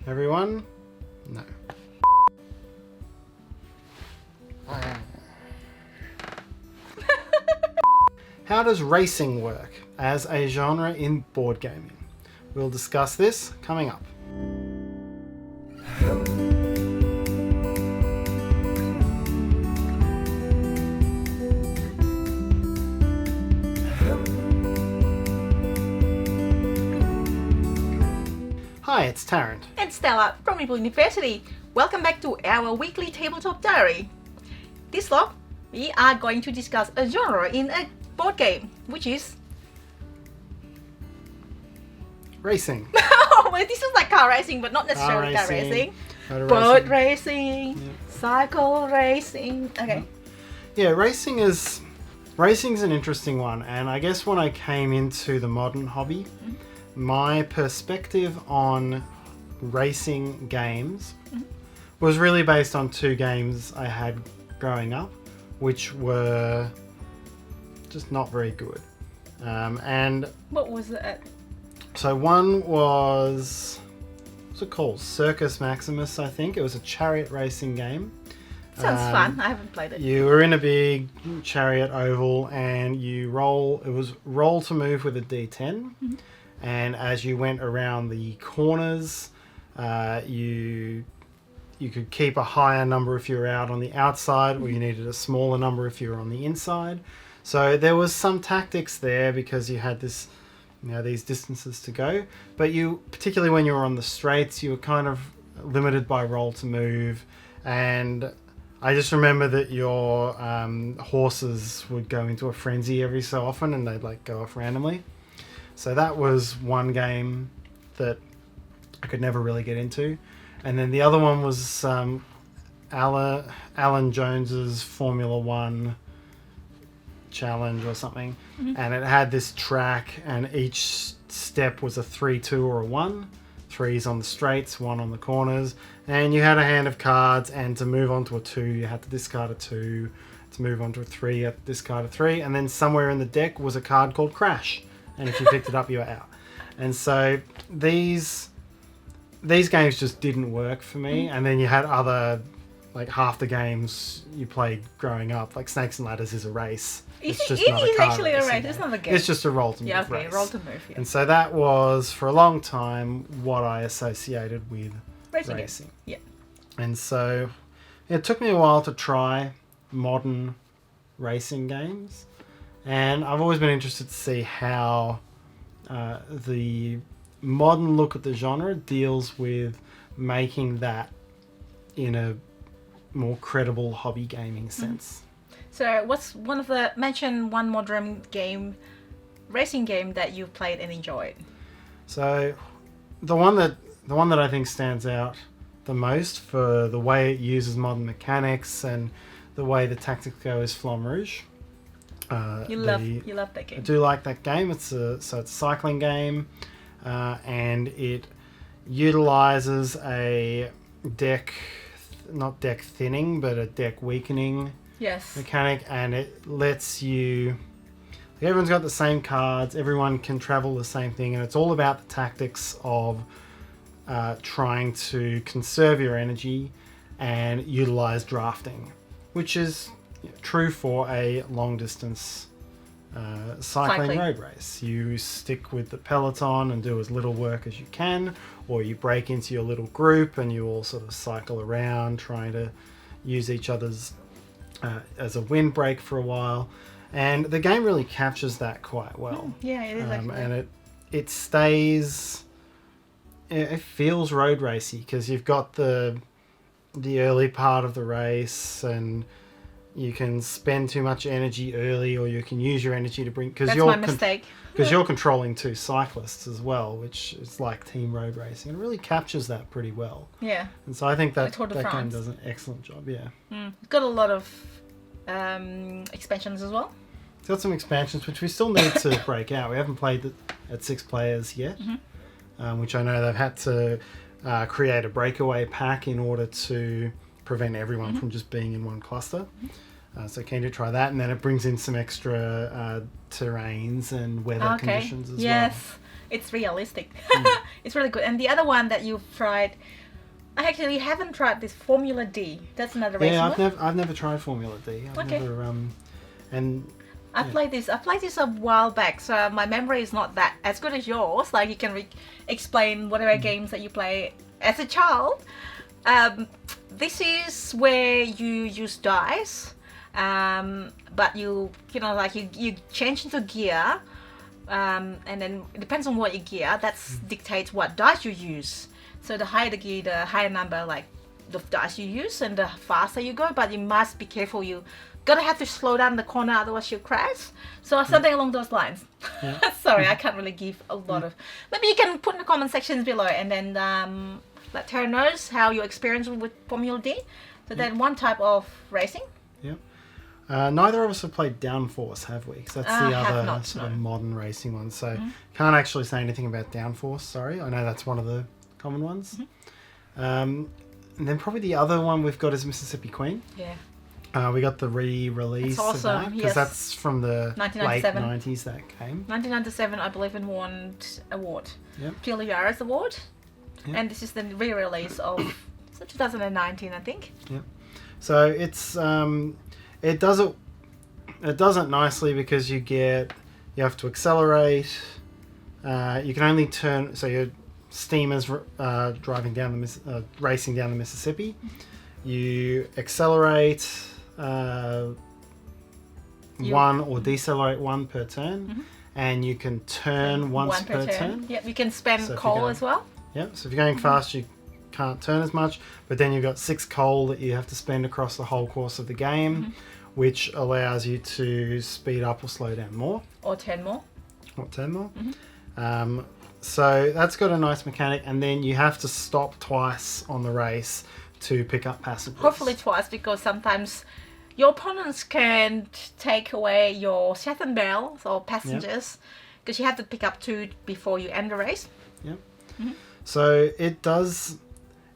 Everyone? No. How does racing work as a genre in board gaming? We'll discuss this coming up. Hi, it's Tarrant. And Stella from Meeple University. Welcome back to our weekly tabletop diary. This vlog, we are going to discuss a genre in a board game, which is Racing. oh, well, this is like car racing, but not necessarily car racing. Boat racing, cycle racing. Okay. Yeah, racing's an interesting one, and I guess when I came into the modern hobby, my perspective on racing games was really based on two games I had growing up, which were just not very good. And What was it? so one was, what's it called? Circus Maximus, I think. It was a chariot racing game. Sounds fun. I haven't played it. You were in a big chariot oval and you roll. It was roll to move with a D10. And as you went around the corners, you could keep a higher number if you were out on the outside, or you needed a smaller number if you were on the inside. So there was some tactics there because you had this, these distances to go. But you, particularly when you were on the straights, you were kind of limited by roll to move. And I just remember that your horses would go into a frenzy every so often, and they'd like go off randomly. So that was one game that I could never really get into. And then the other one was Alan Jones's Formula One challenge or something. And it had this track, and each step was a 3, 2, or a 1. 3's on the straights, 1 on the corners. And you had a hand of cards, and to move on to a 2, you had to discard a 2. To move on to a 3, you had to discard a 3. And then somewhere in the deck was a card called Crash. And if you picked it up, you were out. And so these games just didn't work for me. And then you had other, like half the games you played growing up, like Snakes and Ladders is a race. It is actually a race. It's not a game. It's just a roll to move. Yeah, okay, race. roll to move. Yeah. And so that was, for a long time, what I associated with racing. Yeah. And so it took me a while to try modern racing games. And I've always been interested to see how the modern look at the genre deals with making that in a more credible hobby gaming sense. So what's mention one modern game, racing game that you've played and enjoyed? So the one that I think stands out the most for the way it uses modern mechanics and the way the tactics go is Flamme Rouge. You love that game. I do like that game. It's a cycling game, and it utilizes a not deck thinning, but a deck weakening mechanic, and it lets you. Everyone's got the same cards. Everyone can travel the same thing, and it's all about the tactics of trying to conserve your energy and utilize drafting, which is true for a long distance cycling road race. You stick with the peloton and do as little work as you can, or you break into your little group and you all sort of cycle around trying to use each other's as a windbreak for a while. And the game really captures that quite well. Yeah, it is actually. And it stays, it feels road racy because you've got the early part of the race, and you can spend too much energy early, or you can use your energy to bring... That's my mistake. Because you're controlling two cyclists as well, which is like team road racing. It really captures that pretty well. Yeah. And so I think that Tour de game France does an excellent job, yeah. It's got a lot of expansions as well. It's got some expansions, which we still need to break out. We haven't played it at 6 players yet, which I know they've had to create a breakaway pack in order to prevent everyone from just being in one cluster. So keen to try that, and then it brings in some extra terrains and weather conditions as well. It's realistic. It's really good. And the other one that you've tried, I actually haven't tried this Formula D. That's another racing one. I've never tried Formula D. I've never and I played this a while back, so my memory is not that as good as yours. Like you can explain whatever games that you play as a child. This is where you use dice, but you know like you change into gear, and then it depends on what you gear. That dictates what dice you use. So the higher the gear, the higher number like the dice you use, and the faster you go. But you must be careful. You gotta have to slow down the corner, otherwise you'll crash. So something along those lines. Yeah. Sorry, I can't really give a lot of. Maybe you can put in the comment sections below, and then let Tarrant knows how your experience with Formula D. So then one type of racing. Yep. Neither of us have played Downforce, have we? Because that's the other sort of modern racing one. So can't actually say anything about Downforce. Sorry, I know that's one of the common ones. And then probably the other one we've got is Mississippi Queen. Yeah. We got the re-release of that because that's from the late 90s that came. 1997, I believe, and won award. Yep. Julia Yaris Award. Yep. And this is the re-release of 2019, I think. Yep. So it's it does it nicely because you have to accelerate. You can only turn, so your steamers racing down the Mississippi. You accelerate one or decelerate one per turn, and you can turn once per turn. Yep, you can spend coal as well. Yep, so if you're going fast, you can't turn as much, but then you've got 6 coal that you have to spend across the whole course of the game, which allows you to speed up or slow down more. Or turn more. So that's got a nice mechanic, and then you have to stop twice on the race to pick up passengers. Hopefully twice, because sometimes your opponents can take away your Saturn barrels or passengers, because you have to pick up 2 before you end the race. Yep. So it does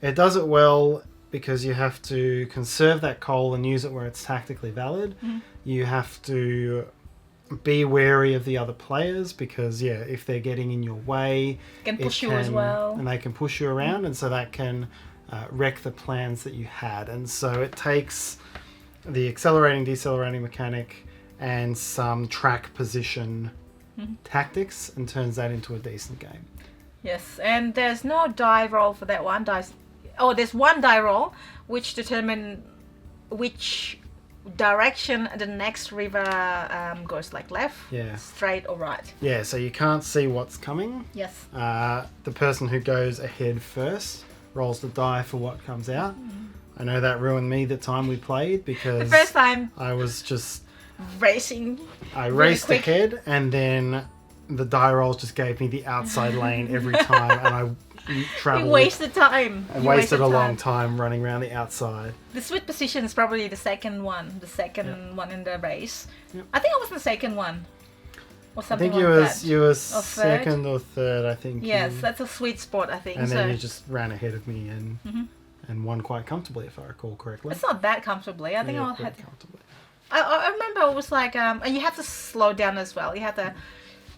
it well because you have to conserve that coal and use it where it's tactically valid. You have to be wary of the other players because if they're getting in your way, can push you as well, and they can push you around, and so that can wreck the plans that you had. And so it takes the accelerating decelerating mechanic and some track position tactics and turns that into a decent game. Yes, and there's no die roll for that one. There's one die roll which determines which direction the next river goes, like left, straight or right. Yeah, so you can't see what's coming. Yes. The person who goes ahead first rolls the die for what comes out. I know that ruined me the time we played because the first time I was just racing. I raced ahead, and then the die rolls just gave me the outside lane every time, and I traveled. You wasted time. I wasted a long time running around the outside. The sweet position is probably the second one in the race. Yep. I think I was the second one. Or something I think like you were second or third, I think. Yes, that's a sweet spot, I think. And then you just ran ahead of me and won quite comfortably, if I recall correctly. It's not that comfortably. I think I had comfortably. I remember it was like, and you have to slow down as well. You have to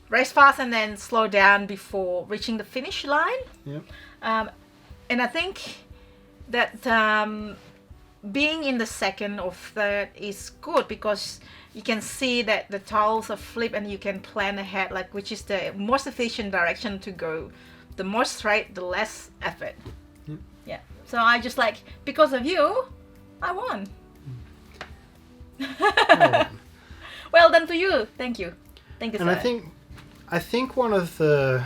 race fast and then slow down before reaching the finish line. Yep. And I think that being in the second or third is good because you can see that the tiles are flipped and you can plan ahead, like which is the most efficient direction to go. The more straight, the less effort. Yep. Yeah. So I just like, because of you, I won. Well done to you. Thank you. Thank you, sir. And I think one of the,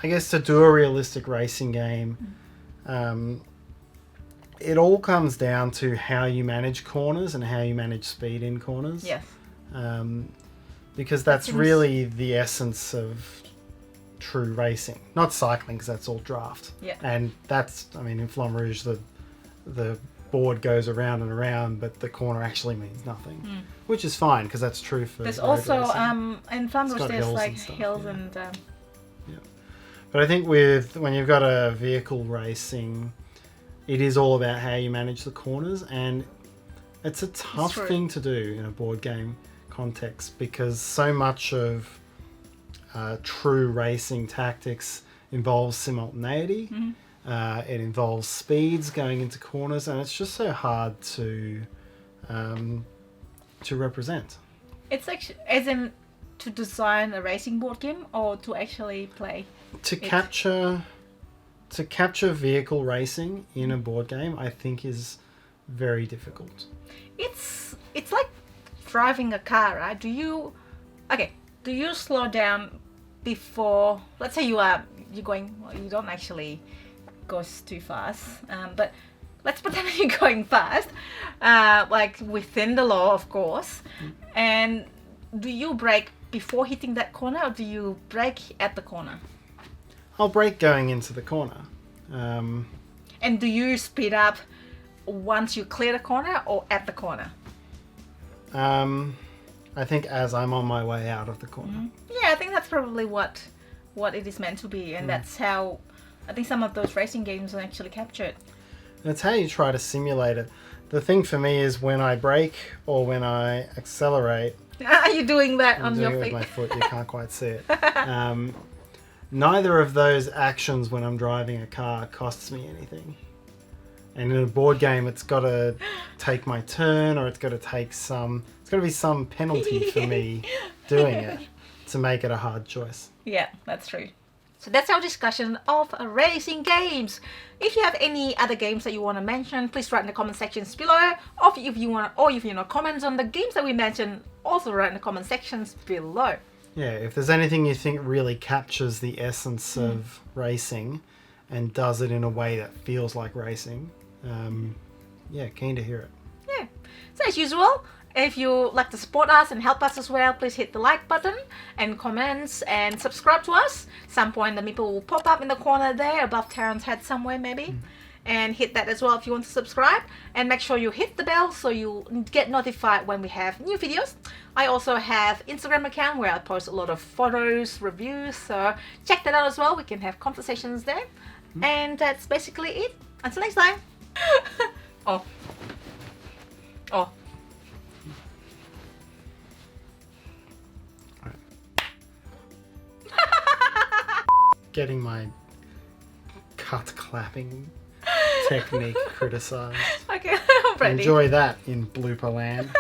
I guess, to do a realistic racing game, it all comes down to how you manage corners and how you manage speed in corners. Yes. Because that's really the essence of true racing. Not cycling, because that's all draft. Yeah. And that's, I mean, in Flamme Rouge, the board goes around and around, but the corner actually means nothing, which is fine because that's true for. There's also racing. in Flamme Rouge there's like hills yeah. and. Yeah, but I think when you've got a vehicle racing, it is all about how you manage the corners, and it's a tough thing to do in a board game context because so much of true racing tactics involves simultaneity. It involves speeds going into corners, and it's just so hard to represent. It's actually, as in, to design a racing board game or to actually play? To capture vehicle racing in a board game, I think is very difficult. It's like driving a car, right? Do you slow down before? Let's say you're going. Well, you don't actually go too fast, but let's pretend you're going fast, like within the law, of course. And do you brake before hitting that corner, or do you brake at the corner? I'll brake going into the corner. And do you speed up once you clear the corner or at the corner? I think as I'm on my way out of the corner. Yeah, I think that's probably what it is meant to be, and that's how I think some of those racing games are actually captured. That's how you try to simulate it. The thing for me is when I brake or when I accelerate. Are you doing that on your feet? feet? With my foot, you can't quite see it. Neither of those actions when I'm driving a car costs me anything. And in a board game, it's got to take my turn, or it's got to be some penalty for me doing it to make it a hard choice. Yeah, that's true. So that's our discussion of racing games. If you have any other games that you want to mention, please write in the comment sections below. Or if you want comments on the games that we mentioned, also write in the comment sections below. Yeah, if there's anything you think really captures the essence of racing and does it in a way that feels like racing, keen to hear it. Yeah. So as usual, if you like to support us and help us as well, please hit the like button and comments and subscribe to us. Some point the Meeple will pop up in the corner there above Tarrant's head somewhere maybe. And hit that as well if you want to subscribe. And make sure you hit the bell so you get notified when we have new videos. I also have Instagram account where I post a lot of photos, reviews. So check that out as well. We can have conversations there. And that's basically it. Until next time. Oh. Getting my cut clapping technique criticised. Okay, I'm ready. Enjoy that in blooper land.